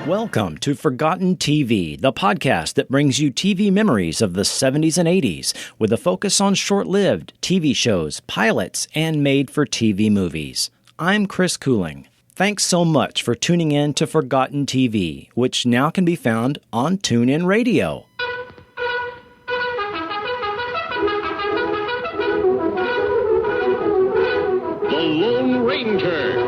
Welcome to Forgotten TV, the podcast that brings you TV memories of the 70s and 80s, with a focus on short-lived TV shows, pilots, and made-for-TV movies. I'm Chris Cooling. Thanks so much for tuning in to Forgotten TV, which now can be found on TuneIn Radio. The Lone Ranger.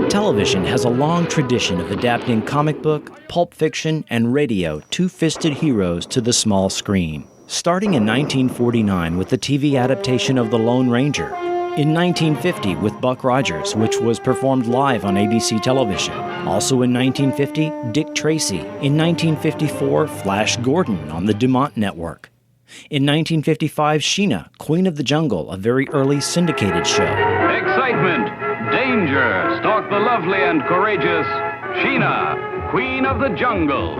Television has a long tradition of adapting comic book, pulp fiction, and radio two-fisted heroes to the small screen. Starting in 1949 with the TV adaptation of The Lone Ranger, in 1950 with Buck Rogers, which was performed live on ABC television. Also in 1950, Dick Tracy. In 1954, Flash Gordon on the Dumont Network. In 1955, Sheena, Queen of the Jungle, a very early syndicated show. Excitement, danger, stalk the lovely and courageous Sheena, Queen of the Jungle.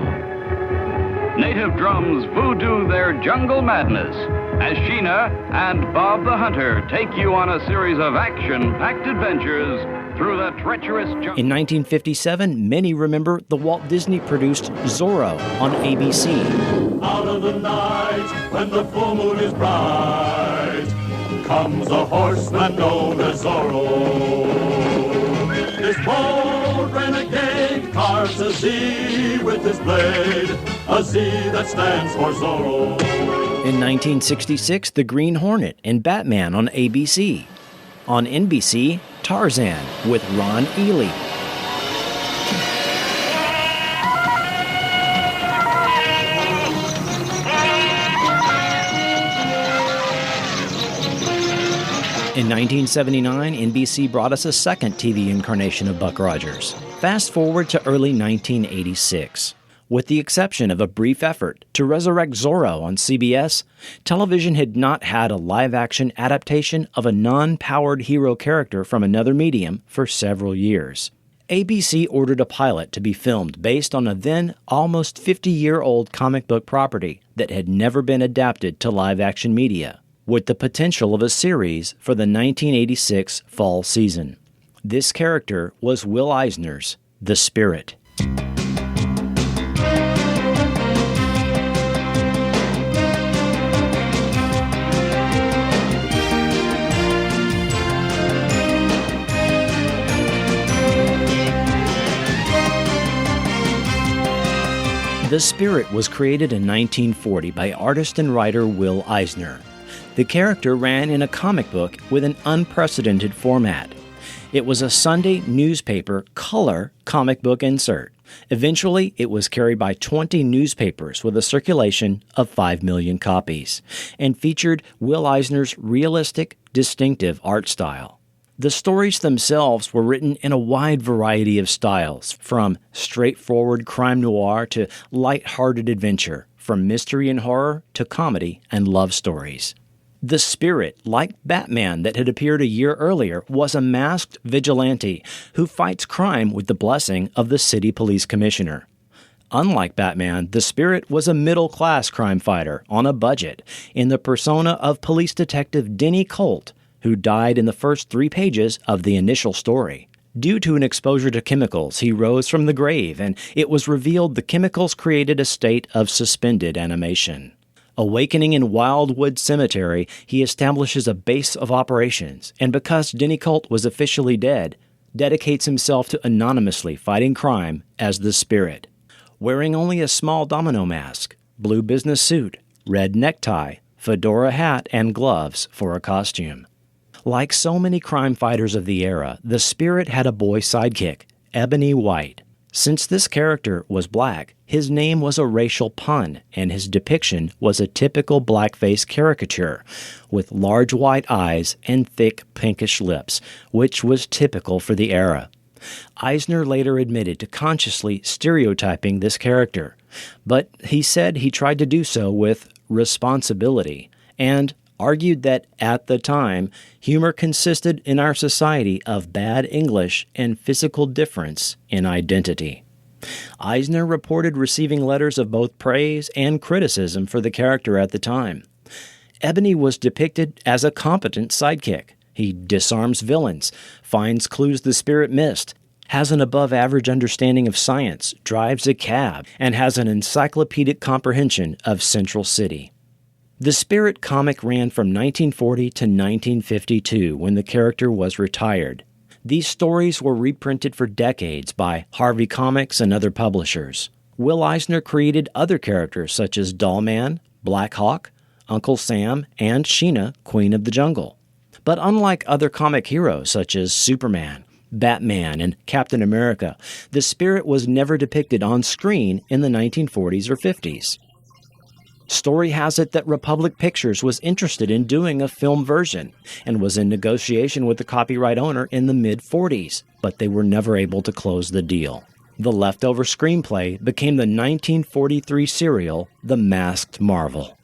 Native drums voodoo their jungle madness as Sheena and Bob the Hunter take you on a series of action-packed adventures through the treacherous jungle. In 1957, many remember the Walt Disney-produced Zorro on ABC. Out of the night, when the full moon is bright, comes a horseman known as Zorro. This bold renegade carves a Z with his blade, a Z that stands for Zorro. In 1966, The Green Hornet and Batman on ABC. On NBC, Tarzan with Ron Ely. In 1979, NBC brought us a second TV incarnation of Buck Rogers. Fast forward to early 1986. With the exception of a brief effort to resurrect Zorro on CBS, television had not had a live-action adaptation of a non-powered hero character from another medium for several years. ABC ordered a pilot to be filmed based on a then almost 50-year-old comic book property that had never been adapted to live-action media, with the potential of a series for the 1986 fall season. This character was Will Eisner's The Spirit. The Spirit was created in 1940 by artist and writer Will Eisner. The character ran in a comic book with an unprecedented format. It was a Sunday newspaper color comic book insert. Eventually, it was carried by 20 newspapers with a circulation of 5 million copies, and featured Will Eisner's realistic, distinctive art style. The stories themselves were written in a wide variety of styles, from straightforward crime noir to light-hearted adventure, from mystery and horror to comedy and love stories. The Spirit, like Batman that had appeared a year earlier, was a masked vigilante who fights crime with the blessing of the city police commissioner. Unlike Batman, the Spirit was a middle-class crime fighter on a budget in the persona of police detective Denny Colt, who died in the first 3 pages of the initial story. Due to an exposure to chemicals, he rose from the grave, and it was revealed the chemicals created a state of suspended animation. Awakening in Wildwood Cemetery, he establishes a base of operations, and because Denny Colt was officially dead, dedicates himself to anonymously fighting crime as the Spirit. Wearing only a small domino mask, blue business suit, red necktie, fedora hat, and gloves for a costume. Like so many crime fighters of the era, the Spirit had a boy sidekick, Ebony White. Since this character was black, his name was a racial pun, and his depiction was a typical blackface caricature, with large white eyes and thick pinkish lips, which was typical for the era. Eisner later admitted to consciously stereotyping this character, but he said he tried to do so with responsibility, and argued that, at the time, humor consisted in our society of bad English and physical difference in identity. Eisner reported receiving letters of both praise and criticism for the character at the time. Ebony was depicted as a competent sidekick. He disarms villains, finds clues the spirit missed, has an above-average understanding of science, drives a cab, and has an encyclopedic comprehension of Central City. The Spirit comic ran from 1940 to 1952 when the character was retired. These stories were reprinted for decades by Harvey Comics and other publishers. Will Eisner created other characters such as Dollman, Black Hawk, Uncle Sam, and Sheena, Queen of the Jungle. But unlike other comic heroes such as Superman, Batman, and Captain America, the Spirit was never depicted on screen in the 1940s or 50s. Story has it that Republic Pictures was interested in doing a film version and was in negotiation with the copyright owner in the mid-40s, but they were never able to close the deal. The leftover screenplay became the 1943 serial The Masked Marvel.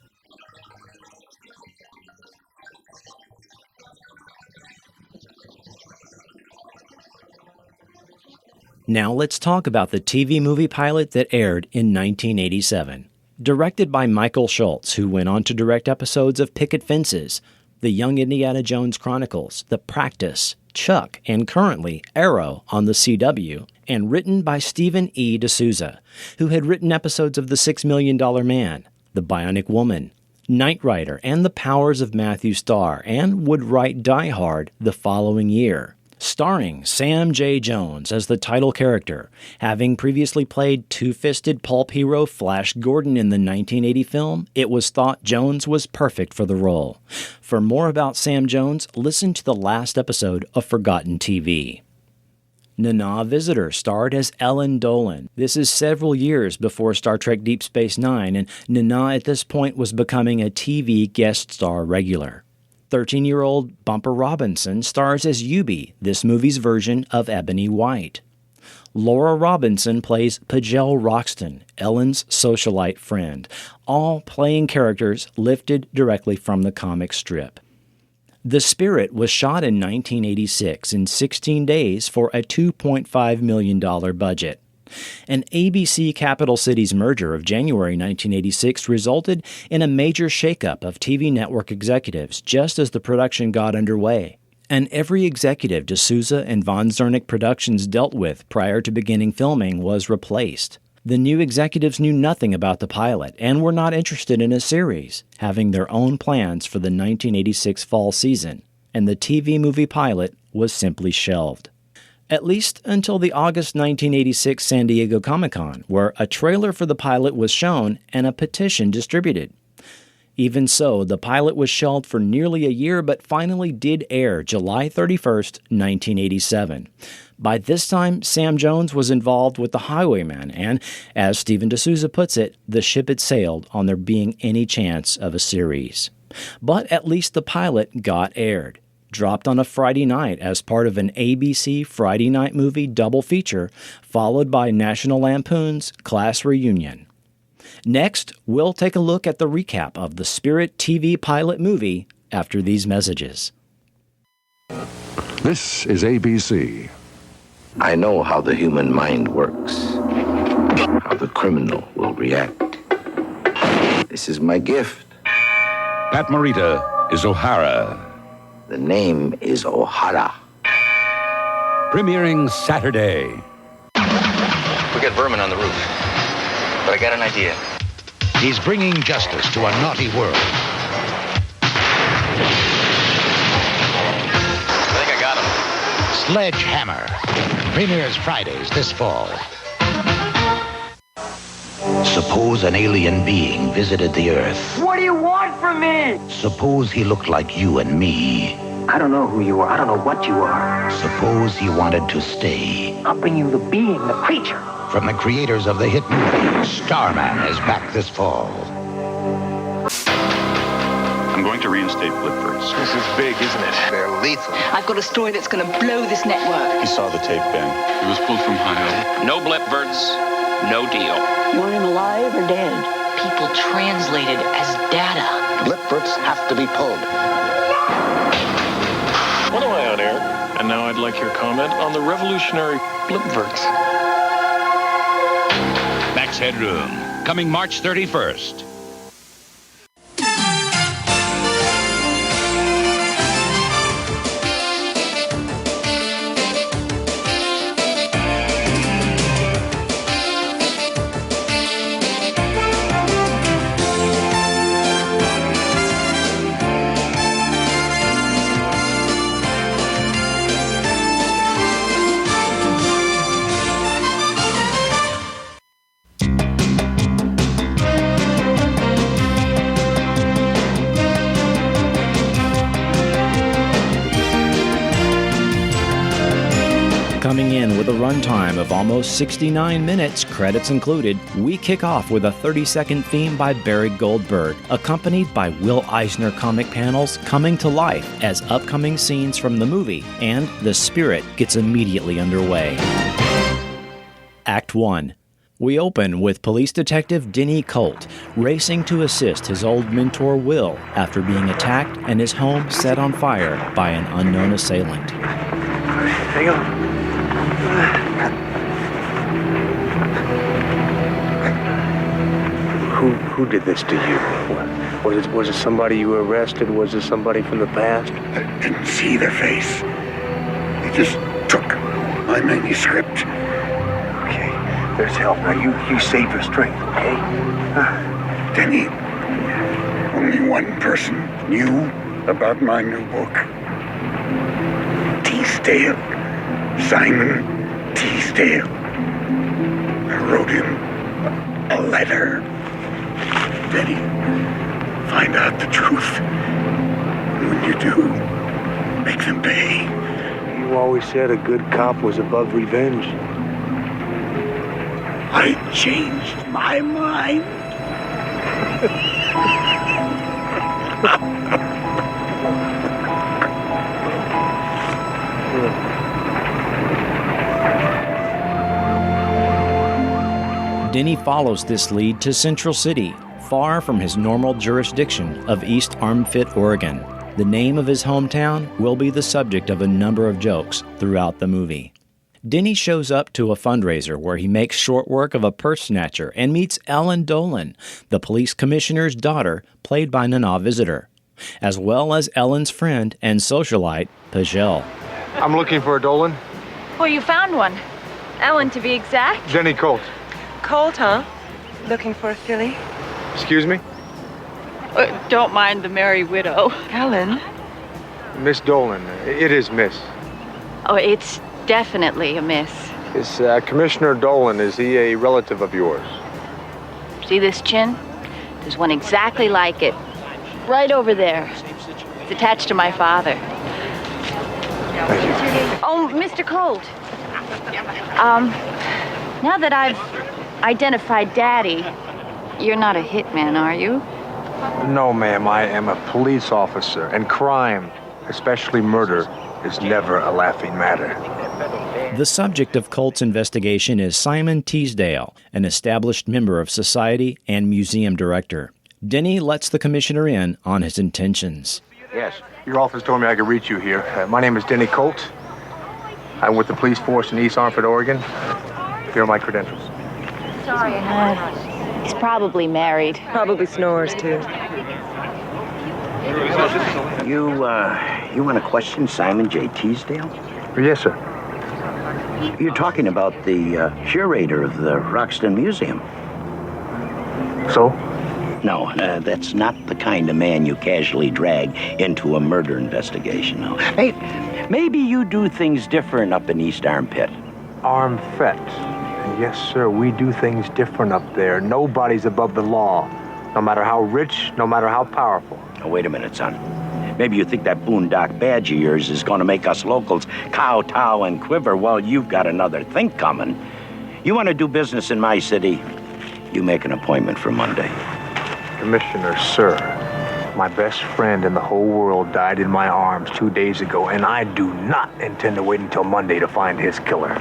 Now let's talk about the TV movie pilot that aired in 1987. Directed by Michael Schultz, who went on to direct episodes of Picket Fences, The Young Indiana Jones Chronicles, The Practice, Chuck, and currently Arrow on the CW, and written by Stephen E. D'Souza, who had written episodes of The $6 Million Man, The Bionic Woman, Knight Rider, and The Powers of Matthew Starr, and would write Die Hard the following year. Starring Sam J. Jones as the title character, having previously played two-fisted pulp hero Flash Gordon in the 1980 film, it was thought Jones was perfect for the role. For more about Sam Jones, listen to the last episode of Forgotten TV. Nana Visitor starred as Ellen Dolan. This is several years before Star Trek Deep Space Nine, and Nana at this point was becoming a TV guest star regular. 13-year-old Bumper Robinson stars as Yubi, this movie's version of Ebony White. Laura Robinson plays Pagel Roxton, Ellen's socialite friend, all playing characters lifted directly from the comic strip. The Spirit was shot in 1986 in 16 days for a $2.5 million budget. An ABC Capital Cities merger of January 1986 resulted in a major shakeup of TV network executives just as the production got underway. And every executive D'Souza and Von Zernick Productions dealt with prior to beginning filming was replaced. The new executives knew nothing about the pilot and were not interested in a series, having their own plans for the 1986 fall season, and the TV movie pilot was simply shelved. At least until the August 1986 San Diego Comic-Con, where a trailer for the pilot was shown and a petition distributed. Even so, the pilot was shelved for nearly a year but finally did air July 31st, 1987. By this time, Sam Jones was involved with The Highwayman, and, as Stephen D'Souza puts it, the ship had sailed on there being any chance of a series. But at least the pilot got aired. Dropped on a Friday night as part of an ABC Friday night movie double feature, followed by National Lampoon's Class Reunion. Next, we'll take a look at the recap of the Spirit TV pilot movie after these messages. This is ABC. I know how the human mind works, how the criminal will react. This is my gift. Pat Morita is Ohara. The name is Ohara. Premiering Saturday. We got vermin on the roof, but I got an idea. He's bringing justice to a naughty world. I think I got him. Sledge Hammer. Premieres Fridays this fall. Suppose an alien being visited the Earth. What do you want from me? Suppose he looked like you and me. I don't know who you are. I don't know what you are. Suppose he wanted to stay. I'll bring you the being, the creature. From the creators of the hit movie, Starman is back this fall. I'm going to reinstate Blipford's. This is big, isn't it? They're lethal. I've got a story that's going to blow this network. He saw the tape, Ben. It was pulled from Ohio. No Blipfords, no deal. You want him alive or dead? People translated as data. Blipfords have to be pulled. What am I on air? And now I'd like your comment on the revolutionary Blipfords. Headroom, coming March 31st. coming in with a runtime of almost 69 minutes, credits included, we kick off with a 30-second theme by Barry Goldberg, accompanied by Will Eisner comic panels coming to life as upcoming scenes from the movie, and the spirit gets immediately underway. Act 1. We open with police detective Denny Colt racing to assist his old mentor Will after being attacked and his home set on fire by an unknown assailant. Hang on. Who did this to you? Was it somebody you arrested? Was it somebody from the past? I didn't see their face. They just took my manuscript. There's help. Now, you save your strength, okay? Denny, only one person knew about my new book. Teasdale. Simon Teasdale. I wrote him a letter. Denny, find out the truth. And when you do, make them pay. You always said a good cop was above revenge. I changed my mind. Denny follows this lead to Central City, far from his normal jurisdiction of East Armpit, Oregon. The name of his hometown will be the subject of a number of jokes throughout the movie. Denny shows up to a fundraiser where he makes short work of a purse snatcher and meets Ellen Dolan, the police commissioner's daughter, played by Nana Visitor, as well as Ellen's friend and socialite, Pagel. I'm looking for a Dolan. Well, you found one. Ellen, to be exact. Denny Colt. Colt, huh? Looking for a filly? Excuse me? Don't mind the merry widow. Ellen? Miss Dolan. It is Miss. Oh, it's definitely a miss. Is Commissioner Dolan, is he a relative of yours? See this chin? There's one exactly like it. Right over there. It's attached to my father. Thank you. Oh, Mr. Colt. Now that I've identified Daddy, you're not a hitman, are you? No, ma'am. I am a police officer, and crime, especially murder, is never a laughing matter. The subject of Colt's investigation is Simon Teasdale, an established member of society and museum director. Denny lets the commissioner in on his intentions. Yes, your office told me I could reach you here. My name is Denny Colt. I'm with the police force in East Armpit, Oregon. Here are my credentials. Sorry, he's probably married. Probably snores, too. You want to question Simon J. Teasdale? Yes, sir. You're talking about the curator of the Roxton Museum. So? No, that's not the kind of man you casually drag into a murder investigation. No. Hey, maybe you do things different up in East Armpit. Armpit. Yes, sir, we do things different up there. Nobody's above the law, no matter how rich, no matter how powerful. Now, wait a minute, son. Maybe you think that boondock badge of yours is going to make us locals kowtow and quiver. Well, you've got another think coming. You want to do business in my city, you make an appointment for Monday. Commissioner, sir, my best friend in the whole world died in my arms 2 days ago, and I do not intend to wait until Monday to find his killer.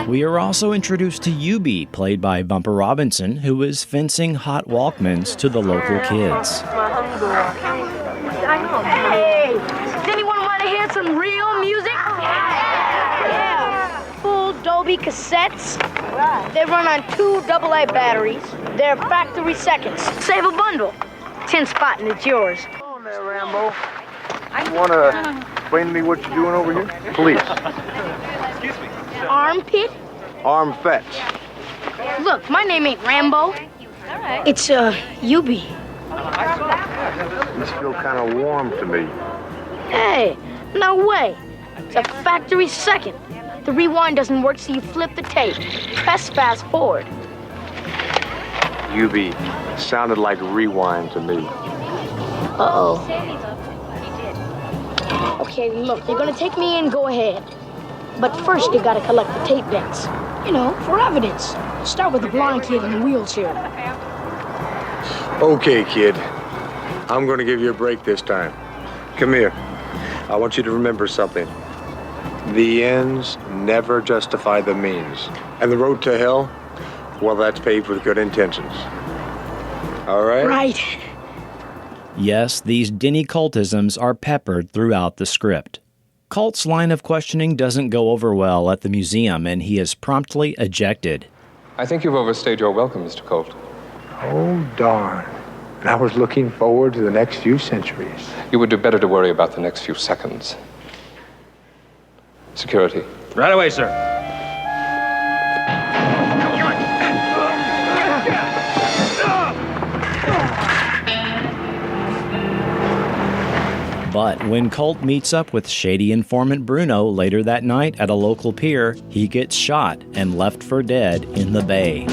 We are also introduced to Yubi, played by Bumper Robinson, who is fencing hot Walkmans to the local kids. Hey, does anyone want to hear some real music? Yeah. Full Dolby cassettes. They run on 2 AA batteries. They're factory seconds. Save a bundle. 10 spot and it's yours. Come on there, Rambo. You want to explain to me what you're doing over here? Police. Excuse me. Armpit? Armpit. Look, my name ain't Rambo. It's, Yubi. These feel kind of warm to me. Hey, no way. It's a factory second. The rewind doesn't work, so you flip the tape. Press fast forward. Yubi sounded like rewind to me. Uh-oh. Okay, look, you're gonna take me in, go ahead. But first, you gotta collect the tape decks. You know, for evidence. Start with the blind kid in the wheelchair. Okay, kid. I'm going to give you a break this time. Come here. I want you to remember something. The ends never justify the means. And the road to hell, well, that's paved with good intentions. All right? Right. Yes, these Denny cultisms are peppered throughout the script. Cult's line of questioning doesn't go over well at the museum, and he is promptly ejected. I think you've overstayed your welcome, Mr. Colt. Oh, darn. And I was looking forward to the next few centuries. You would do better to worry about the next few seconds. Security. Right away, sir. But when Colt meets up with shady informant Bruno later that night at a local pier, he gets shot and left for dead in the bay.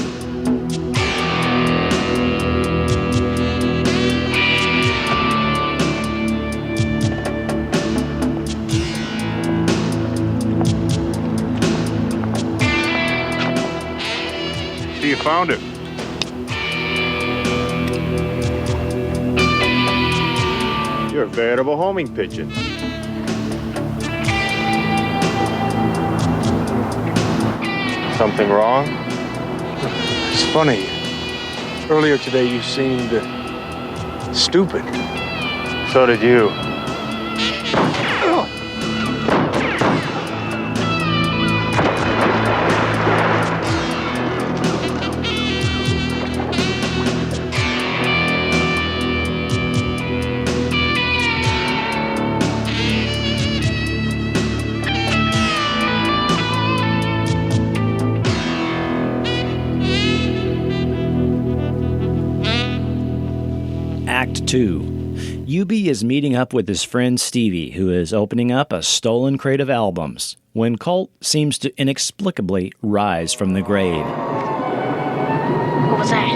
See, you found it. You're a veritable homing pigeon. Something wrong? It's funny. Earlier today you seemed stupid. So did you. Act 2. Yubi is meeting up with his friend Stevie, who is opening up a stolen crate of albums, when Colt seems to inexplicably rise from the grave. What was that?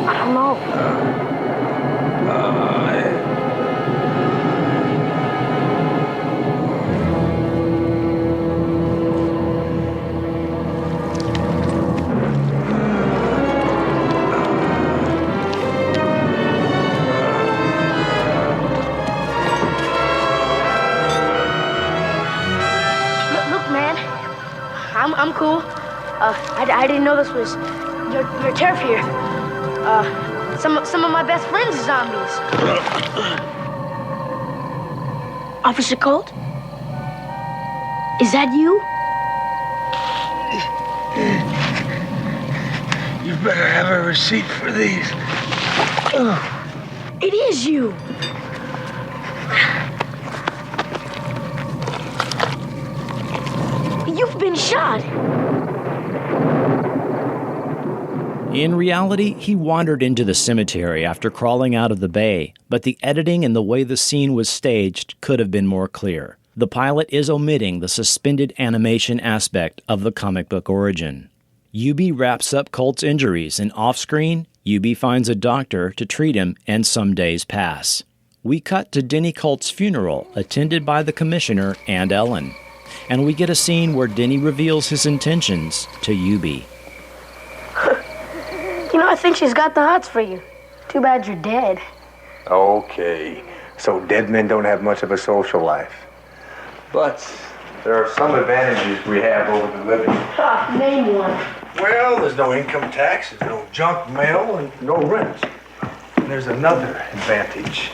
I don't know. I'm cool. I didn't know this was your turf here. Some of my best friends are zombies. Officer Colt? Is that you? You better have a receipt for these. It is you. You've been shot. In reality, he wandered into the cemetery after crawling out of the bay, but the editing and the way the scene was staged could have been more clear. The pilot is omitting the suspended animation aspect of the comic book origin. Yubi wraps up Colt's injuries, and off-screen, Yubi finds a doctor to treat him, and some days pass. We cut to Denny Colt's funeral, attended by the commissioner and Ellen. And we get a scene where Denny reveals his intentions to Yubi. You know, I think she's got the hots for you. Too bad you're dead. Okay, so dead men don't have much of a social life. But there are some advantages we have over the living. Name one. Well, there's no income tax, there's no junk mail, and no rent. And there's another advantage.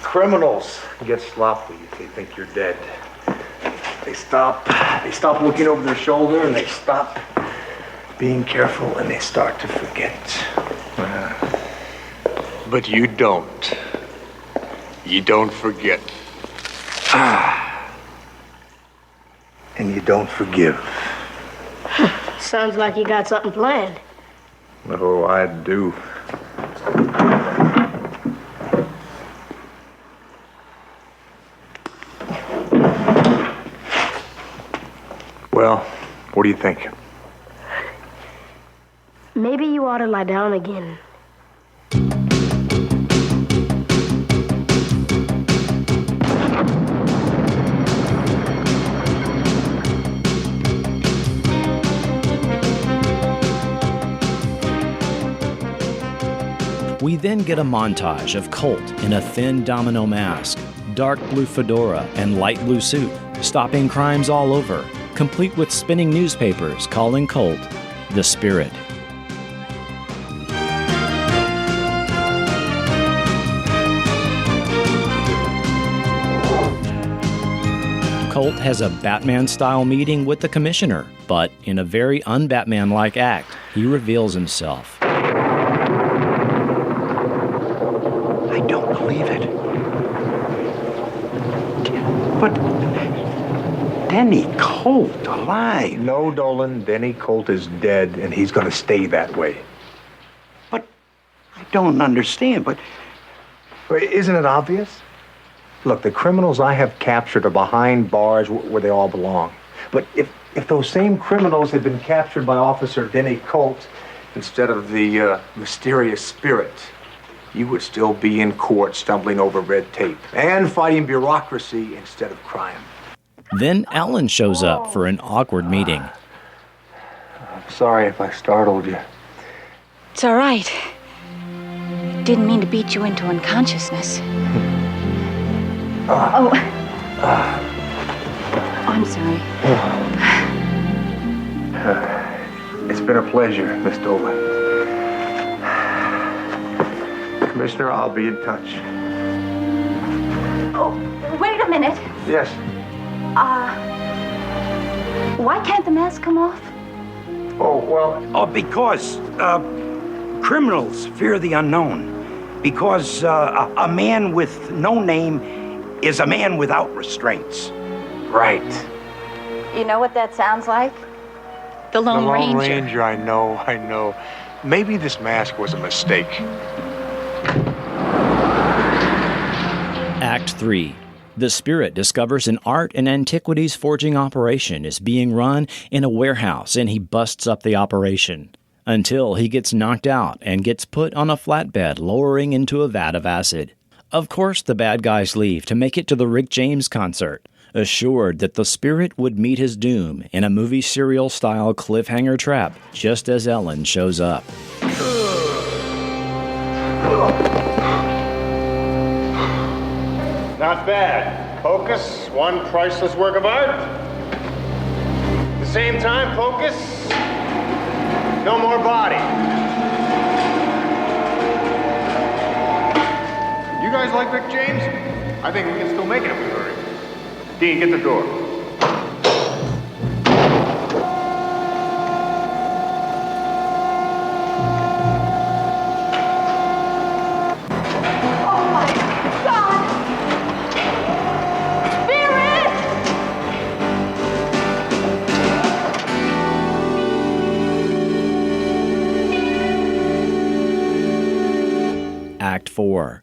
Criminals get sloppy if they think you're dead. They stop looking over their shoulder, and they stop being careful, and they start to forget. But you don't. You don't forget. And you don't forgive. Sounds like you got something planned. Oh, I do. Well, what do you think? Maybe you ought to lie down again. then get a montage of Colt in a thin domino mask, dark blue fedora, and light blue suit, stopping crimes all over, complete with spinning newspapers calling Colt the Spirit. Colt has a Batman-style meeting with the Commissioner, but in a very un-Batman-like act, he reveals himself. I don't believe it. But Denny Colt alive? No, Dolan, Denny Colt is dead, and he's going to stay that way. But I don't understand, but isn't it obvious? Look, the criminals I have captured are behind bars where they all belong. But if those same criminals had been captured by Officer Denny Colt instead of the mysterious Spirit, you would still be in court stumbling over red tape and fighting bureaucracy instead of crime. Then Ellen shows up for an awkward meeting. I'm sorry if I startled you. It's all right. Didn't mean to beat you into unconsciousness. I'm sorry. It's been a pleasure, Miss Dolan. Commissioner, I'll be in touch. Oh, wait a minute. Yes. Why can't the mask come off? Oh, well... Oh, because criminals fear the unknown. Because a man with no name is a man without restraints. Right. You know what that sounds like? The Lone Ranger. The Lone Ranger, I know. Maybe this mask was a mistake. Act 3. The Spirit discovers an art and antiquities forging operation is being run in a warehouse, and he busts up the operation until he gets knocked out and gets put on a flatbed, lowering into a vat of acid. Of course, the bad guys leave to make it to the Rick James concert, assured that the Spirit would meet his doom in a movie serial-style cliffhanger trap, just as Ellen shows up. Not bad. Focus, one priceless work of art. At the same time, focus, no more body. You guys like Rick James? I think we can still make it if we hurry. Dean, get the door. Act 4.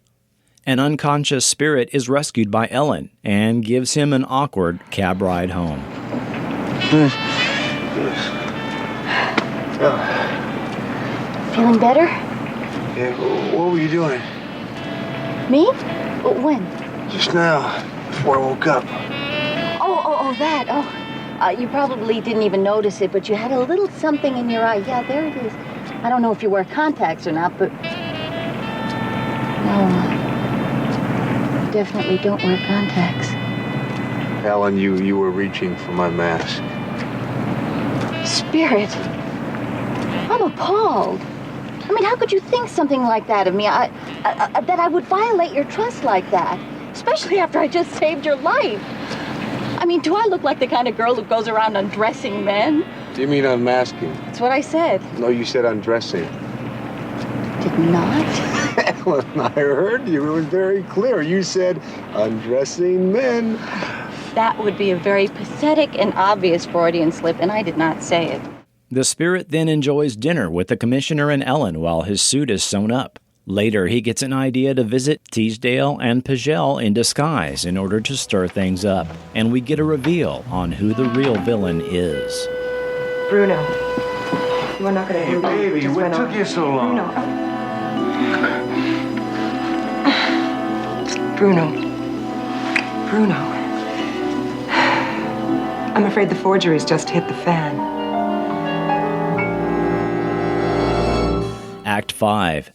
An unconscious Spirit is rescued by Ellen and gives him an awkward cab ride home. Feeling better? Yeah, what were you doing? Me? When? Just now, before I woke up. Oh, that. You probably didn't even notice it, but you had a little something in your eye. Yeah, there it is. I don't know if you wear contacts or not, but... No, definitely don't wear contacts. Ellen, you were reaching for my mask. Spirit, I'm appalled. I mean, how could you think something like that of me? That I would violate your trust like that, especially after I just saved your life. I mean, do I look like the kind of girl who goes around undressing men? Do you mean unmasking? That's what I said. No, you said undressing. Did not? Ellen, I heard you. It was very clear. You said undressing men. That would be a very pathetic and obvious Freudian slip, and I did not say it. The Spirit then enjoys dinner with the Commissioner and Ellen while his suit is sewn up. Later, he gets an idea to visit Teasdale and Pagel in disguise in order to stir things up, and we get a reveal on who the real villain is. Bruno, you are not going to Hey, baby, what took you so long? Bruno. I'm afraid the forgery's just hit the fan. Act 5.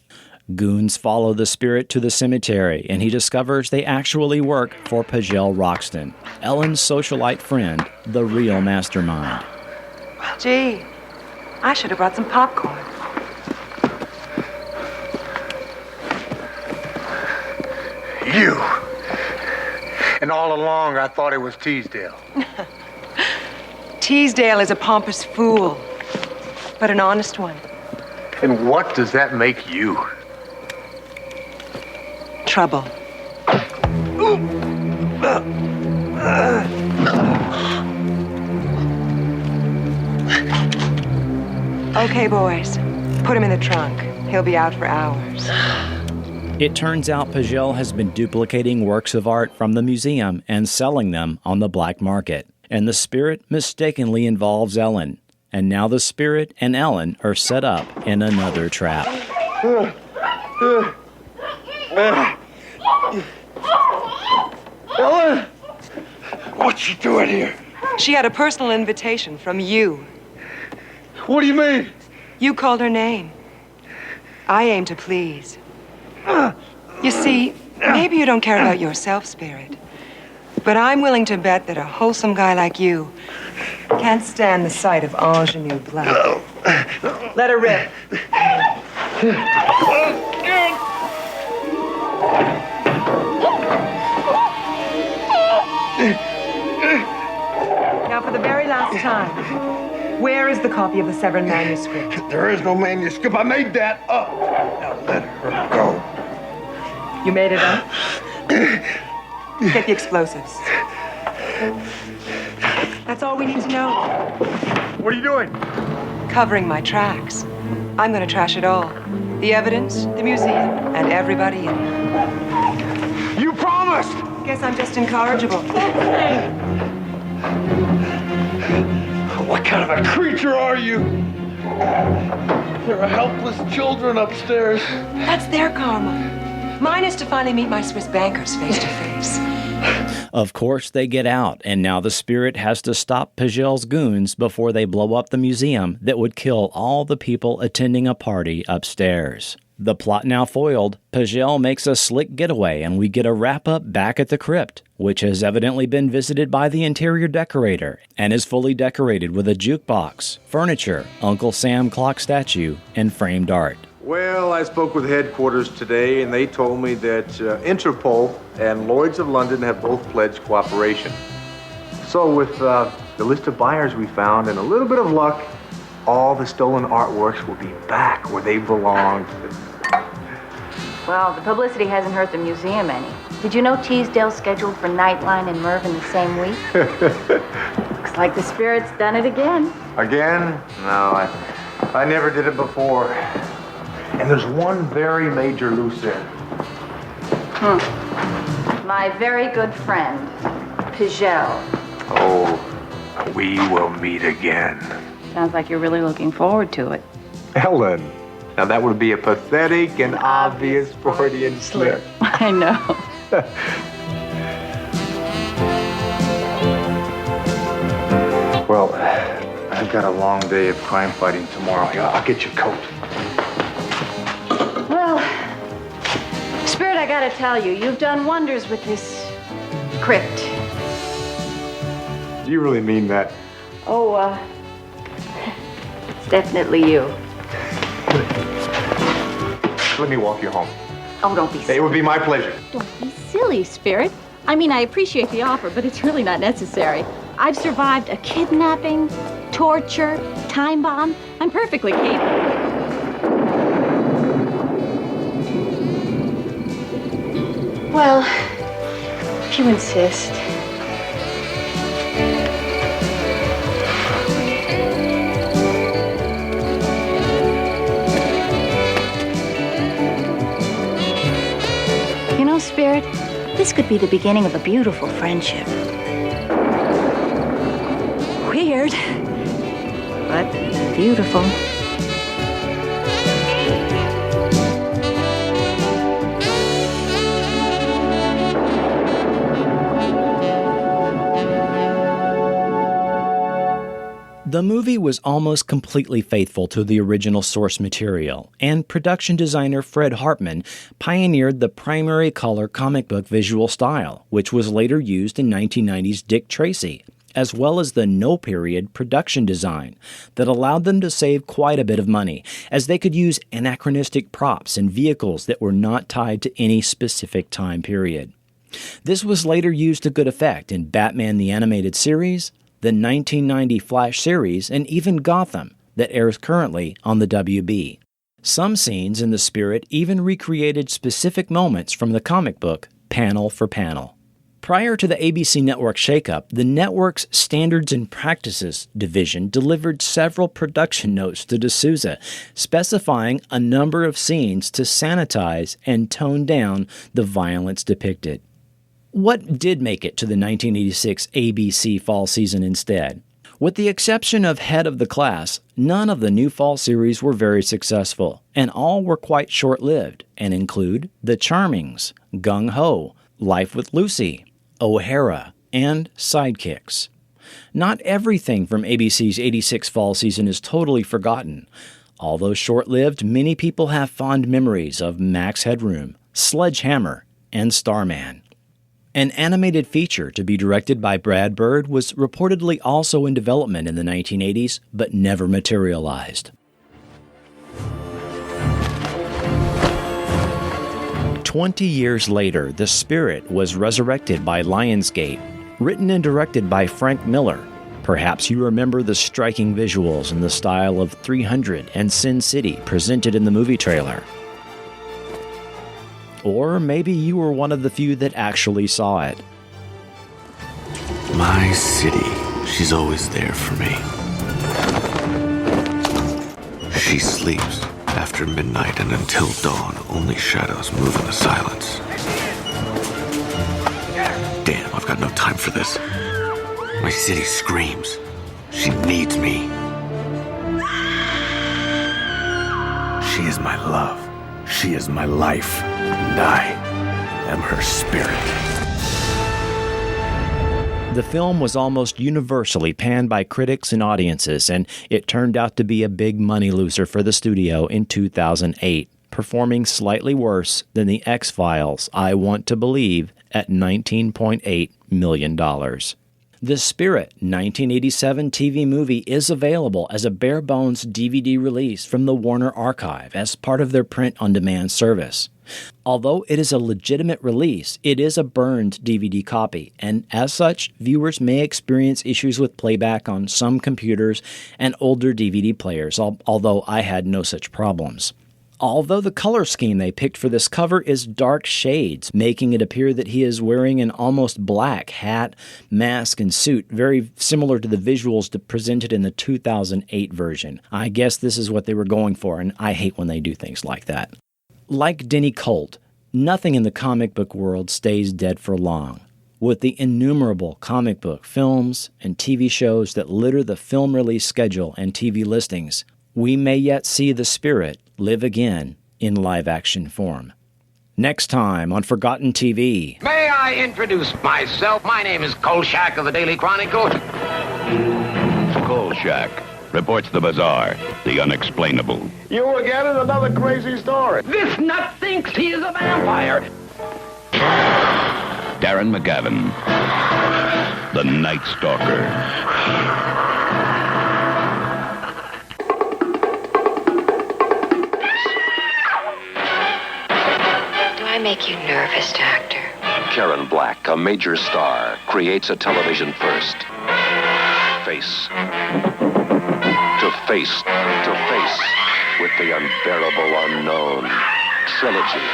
Goons follow the spirit to the cemetery, and he discovers they actually work for Pagel Roxton, Ellen's socialite friend, the real mastermind. Gee, I should have brought some popcorn. You. And all along, I thought it was Teasdale. Teasdale is a pompous fool, but an honest one. And what does that make you? Trouble. Okay, boys. Put him in the trunk. He'll be out for hours. It turns out Pagel has been duplicating works of art from the museum and selling them on the black market. And the spirit mistakenly involves Ellen. And now the spirit and Ellen are set up in another trap. Ellen! What's she doing here? She had a personal invitation from you. What do you mean? You called her name. I aim to please. You see, maybe you don't care about yourself, Spirit. But I'm willing to bet that a wholesome guy like you can't stand the sight of ingenue blood. Let her rip. Now, for the very last time, where is the copy of the Severin manuscript? There is no manuscript. I made that up. Now let her go. You made it up? Get the explosives. That's all we need to know. What are you doing? Covering my tracks. I'm going to trash it all. The evidence, the museum, and everybody in it. You promised! Guess I'm just incorrigible. What kind of a creature are you? There are helpless children upstairs. That's their karma. Mine is to finally meet my Swiss bankers face to face. Of course, they get out, and now the spirit has to stop Pagel's goons before they blow up the museum that would kill all the people attending a party upstairs. The plot now foiled, Pagel makes a slick getaway, and we get a wrap-up back at the crypt, which has evidently been visited by the interior decorator and is fully decorated with a jukebox, furniture, Uncle Sam clock statue, and framed art. Well, I spoke with headquarters today, and they told me that Interpol and Lloyd's of London have both pledged cooperation. So with the list of buyers we found and a little bit of luck, all the stolen artworks will be back where they belong. Well, the publicity hasn't hurt the museum any. Did you know Teasdale's scheduled for Nightline and Merv in the same week? Looks like the spirit's done it again. Again? No, I never did it before. And there's one very major loose end. My very good friend, Pagel. Oh, we will meet again. Sounds like you're really looking forward to it. Ellen, now that would be a pathetic and obvious Freudian slip. I know. Well, I've got a long day of crime fighting tomorrow. I'll get your coat. Well, Spirit, I gotta tell you, you've done wonders with this crypt. Do you really mean that? Oh, it's definitely you. Let me walk you home. Oh, don't be silly. It would be my pleasure. Don't be silly, Spirit. I mean, I appreciate the offer, but it's really not necessary. I've survived a kidnapping, torture, time bomb. I'm perfectly capable. Well, if you insist. You know, Spirit, this could be the beginning of a beautiful friendship. Weird, but beautiful. The movie was almost completely faithful to the original source material, and production designer Fred Hartman pioneered the primary color comic book visual style, which was later used in 1990's Dick Tracy, as well as the no-period production design that allowed them to save quite a bit of money, as they could use anachronistic props and vehicles that were not tied to any specific time period. This was later used to good effect in Batman the Animated Series, the 1990 Flash series, and even Gotham, that airs currently on the WB. Some scenes in The Spirit even recreated specific moments from the comic book, panel for panel. Prior to the ABC Network shakeup, the network's Standards and Practices division delivered several production notes to D'Souza, specifying a number of scenes to sanitize and tone down the violence depicted. What did make it to the 1986 ABC fall season instead? With the exception of Head of the Class, none of the new fall series were very successful, and all were quite short-lived, and include The Charmings, Gung Ho, Life with Lucy, Ohara, and Sidekicks. Not everything from ABC's 86 fall season is totally forgotten. Although short-lived, many people have fond memories of Max Headroom, Sledge Hammer, and Starman. An animated feature to be directed by Brad Bird was reportedly also in development in the 1980s, but never materialized. 20 years later, The Spirit was resurrected by Lionsgate, written and directed by Frank Miller. Perhaps you remember the striking visuals in the style of 300 and Sin City presented in the movie trailer. Or maybe you were one of the few that actually saw it. My city, she's always there for me. She sleeps after midnight and until dawn, only shadows move in the silence. Damn, I've got no time for this. My city screams. She needs me. She is my love. She is my life. And I am her spirit. The film was almost universally panned by critics and audiences, and it turned out to be a big money loser for the studio in 2008, performing slightly worse than The X-Files, I Want to Believe, at $19.8 million. The Spirit 1987 TV movie is available as a bare-bones DVD release from the Warner Archive as part of their print-on-demand service. Although it is a legitimate release, it is a burned DVD copy, and as such, viewers may experience issues with playback on some computers and older DVD players, although I had no such problems. Although the color scheme they picked for this cover is dark shades, making it appear that he is wearing an almost black hat, mask, and suit, very similar to the visuals presented in the 2008 version. I guess this is what they were going for, and I hate when they do things like that. Like Denny Colt, nothing in the comic book world stays dead for long. With the innumerable comic book films and TV shows that litter the film release schedule and TV listings, we may yet see The Spirit live again in live-action form. Next time on Forgotten TV. May I introduce myself? My name is Kolchak of the Daily Chronicle. Kolchak reports the bizarre, the unexplainable. You again is another crazy story. This nut thinks he is a vampire. Darren McGavin, the Night Stalker. I make you nervous, Doctor? Karen Black, a major star, creates a television first. Face to face with the unbearable unknown. Trilogy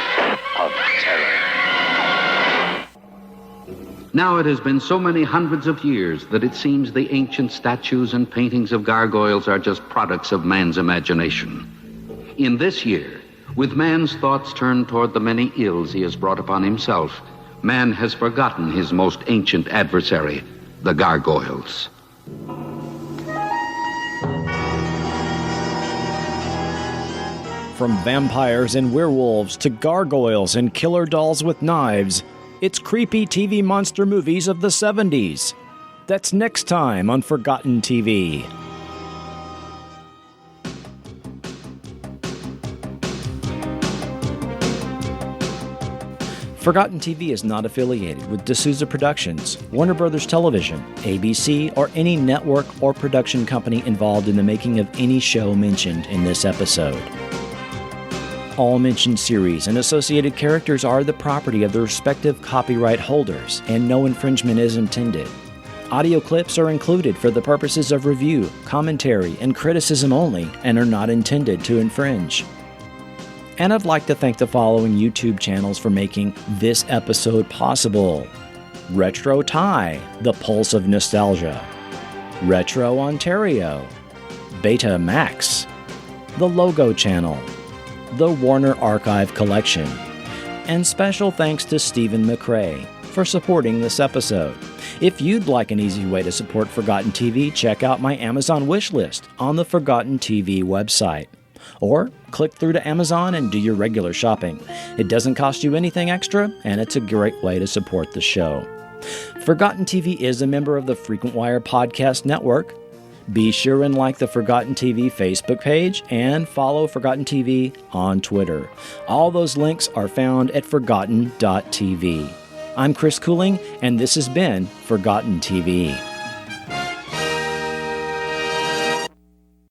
of terror. Now it has been so many hundreds of years that it seems the ancient statues and paintings of gargoyles are just products of man's imagination. In this year, with man's thoughts turned toward the many ills he has brought upon himself, man has forgotten his most ancient adversary, the gargoyles. From vampires and werewolves to gargoyles and killer dolls with knives, it's creepy TV monster movies of the 70s. That's next time on Forgotten TV. Forgotten TV is not affiliated with D'Souza Productions, Warner Brothers Television, ABC, or any network or production company involved in the making of any show mentioned in this episode. All mentioned series and associated characters are the property of the respective copyright holders, and no infringement is intended. Audio clips are included for the purposes of review, commentary, and criticism only, and are not intended to infringe. And I'd like to thank the following YouTube channels for making this episode possible. Retro Thai, the pulse of nostalgia. Retro Ontario. Beta Max. The Logo Channel. The Warner Archive Collection. And special thanks to Stephen McRae for supporting this episode. If you'd like an easy way to support Forgotten TV, check out my Amazon wishlist on the Forgotten TV website. Or click through to Amazon and do your regular shopping. It doesn't cost you anything extra, and it's a great way to support the show. Forgotten TV is a member of the Frequent Wire Podcast Network. Be sure and like the Forgotten TV Facebook page and follow Forgotten TV on Twitter. All those links are found at forgotten.tv. I'm Chris Cooling, and this has been Forgotten TV.